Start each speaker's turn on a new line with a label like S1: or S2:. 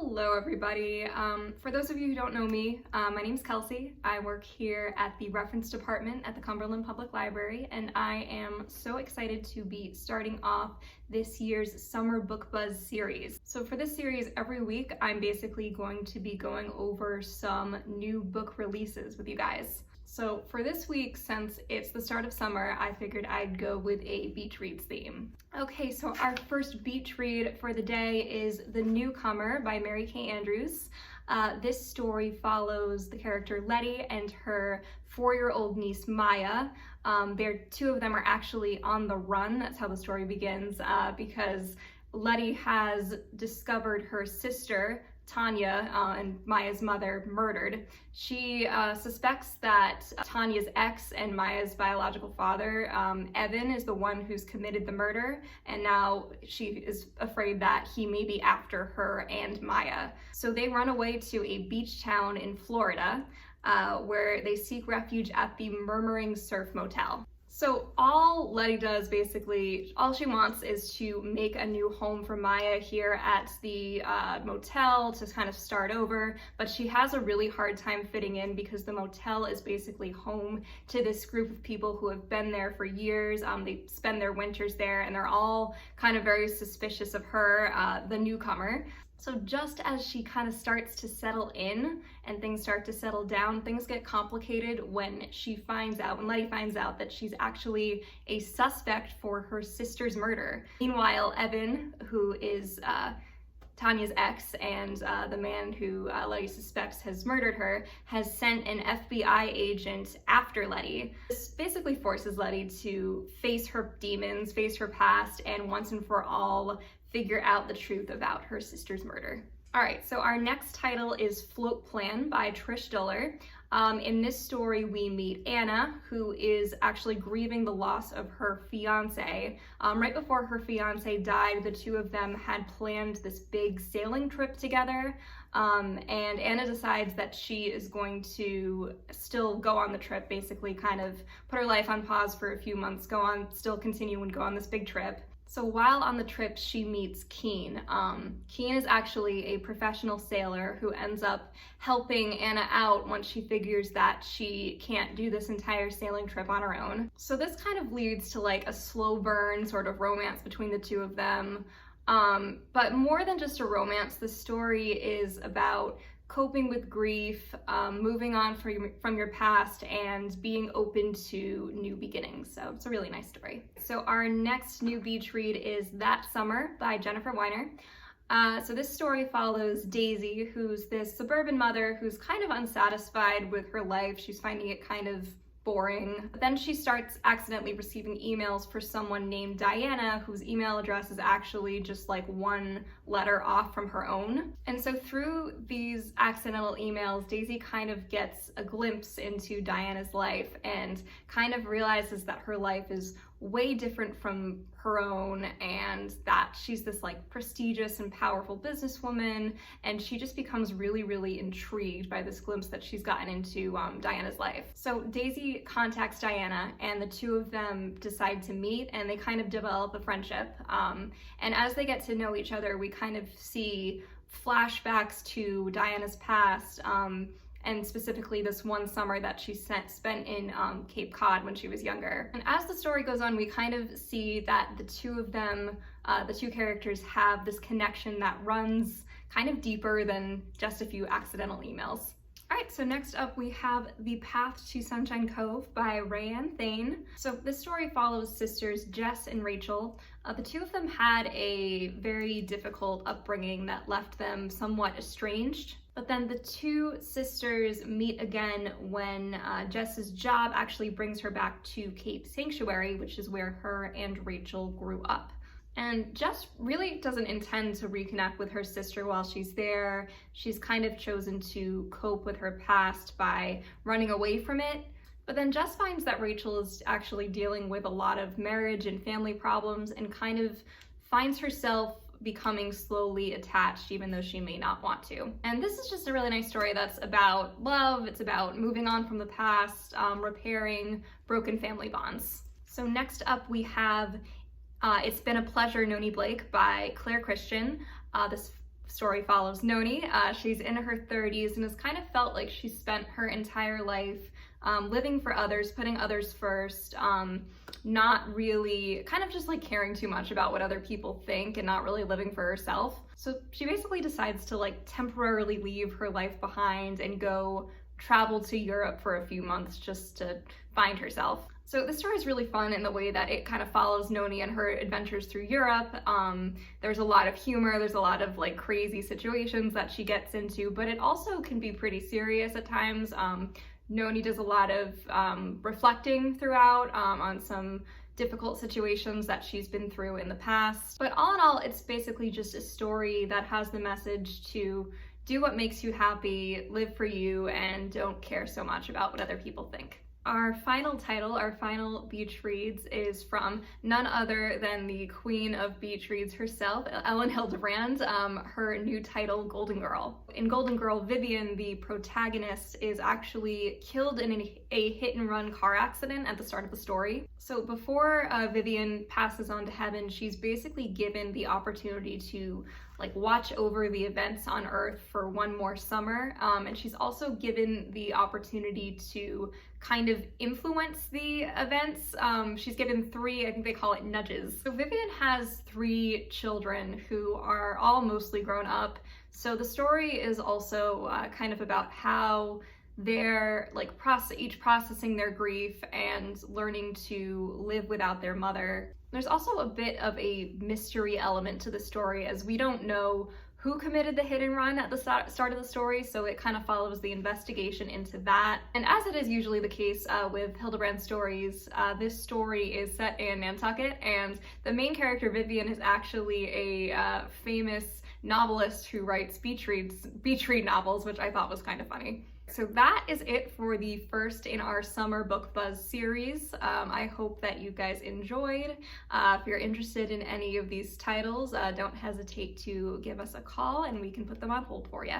S1: Hello everybody. For those of you who don't know me, my name's Kelsey. I work here at the reference department at the Cumberland Public Library, and I am so excited to be starting off this year's Summer Book Buzz series. So for this series, every week I'm basically going to be going over some new book releases with you guys. So for this week, since it's the start of summer, I figured I'd go with a beach reads theme. Okay, so our first beach read for the day is The Newcomer by Mary Kay Andrews. This story follows the character Letty and her 4-year-old niece Maya. Two of them are actually on the run. That's how the story begins, because Letty has discovered her sister Tanya and Maya's mother murdered. She suspects that Tanya's ex and Maya's biological father, Evan, is the one who's committed the murder, and now she is afraid that he may be after her and Maya. So they run away to a beach town in Florida, where they seek refuge at the Murmuring Surf Motel. So all Letty does, basically, all she wants is to make a new home for Maya here at the motel to kind of start over, but she has a really hard time fitting in because the motel is basically home to this group of people who have been there for years. They spend their winters there, and they're all kind of very suspicious of her, the newcomer. So just as she kind of starts to settle in and things start to settle down, things get complicated when Letty finds out that she's actually a suspect for her sister's murder. Meanwhile, Evan, who is Tanya's ex and the man who Letty suspects has murdered her, has sent an FBI agent after Letty. This basically forces Letty to face her demons, face her past, and once and for all figure out the truth about her sister's murder. All right, so our next title is Float Plan by Trish Duller. In this story, we meet Anna, who is actually grieving the loss of her fiance. Right before her fiance died, the two of them had planned this big sailing trip together. And Anna decides that she is going to still go on the trip, basically kind of put her life on pause for a few months, still continue and go on this big trip. So while on the trip, she meets Keen. Keen is actually a professional sailor who ends up helping Anna out once she figures that she can't do this entire sailing trip on her own. So this kind of leads to like a slow burn sort of romance between the two of them. But more than just a romance, the story is about coping with grief, moving on from your past, and being open to new beginnings. So it's a really nice story. So our next new beach read is That Summer by Jennifer Weiner. So this story follows Daisy, who's this suburban mother who's kind of unsatisfied with her life. She's finding it kind of boring. But then she starts accidentally receiving emails for someone named Diana, whose email address is actually just like one letter off from her own. And so through these accidental emails, Daisy kind of gets a glimpse into Diana's life and kind of realizes that her life is way different from her own, and that she's this like prestigious and powerful businesswoman, and she just becomes really, really intrigued by this glimpse that she's gotten into Diana's life. So Daisy contacts Diana, and the two of them decide to meet, and they kind of develop a friendship. And as they get to know each other, we kind of see flashbacks to Diana's past, and specifically this one summer that she spent in Cape Cod when she was younger. And as the story goes on, we kind of see that the two of them, the two characters, have this connection that runs kind of deeper than just a few accidental emails. All right, so next up we have The Path to Sunshine Cove by Rayanne Thane. So this story follows sisters Jess and Rachel. The two of them had a very difficult upbringing that left them somewhat estranged. But then the two sisters meet again when Jess's job actually brings her back to Cape Sanctuary, which is where her and Rachel grew up. And Jess really doesn't intend to reconnect with her sister while she's there. She's kind of chosen to cope with her past by running away from it. But then Jess finds that Rachel is actually dealing with a lot of marriage and family problems, and kind of finds herself becoming slowly attached even though she may not want to. And this is just a really nice story that's about love. It's about moving on from the past, repairing broken family bonds. So next up we have It's Been a Pleasure, Noni Blake by Claire Christian. This story follows Noni. She's in her 30s and has kind of felt like she spent her entire life living for others, putting others first, not really, kind of just like caring too much about what other people think and not really living for herself. So she basically decides to like temporarily leave her life behind and go travel to Europe for a few months just to find herself. So this story is really fun in the way that it kind of follows Noni and her adventures through Europe. There's a lot of humor, there's a lot of like crazy situations that she gets into, but it also can be pretty serious at times. Noni does a lot of reflecting throughout on some difficult situations that she's been through in the past. But all in all, it's basically just a story that has the message to do what makes you happy, live for you, and don't care so much about what other people think. Our final title, our final beach reads, is from none other than the queen of beach reads herself, Ellen Hildebrand, her new title, Golden Girl. In Golden Girl, Vivian, the protagonist, is actually killed in a hit-and-run car accident at the start of the story. So before Vivian passes on to heaven, she's basically given the opportunity to like watch over the events on Earth for one more summer, and she's also given the opportunity to kind of influence the events. She's given 3, I think they call it nudges. So Vivian has 3 children who are all mostly grown up. So the story is also kind of about how they're like each processing their grief and learning to live without their mother. There's also a bit of a mystery element to the story, as we don't know who committed the hit and run at the start of the story, so it kind of follows the investigation into that. And as it is usually the case with Hildebrand stories, this story is set in Nantucket, and the main character, Vivian, is actually a famous novelist who writes beach read novels, which I thought was kind of funny. So that is it for the first in our Summer Book Buzz series. I hope that you guys enjoyed. If you're interested in any of these titles, don't hesitate to give us a call and we can put them on hold for you.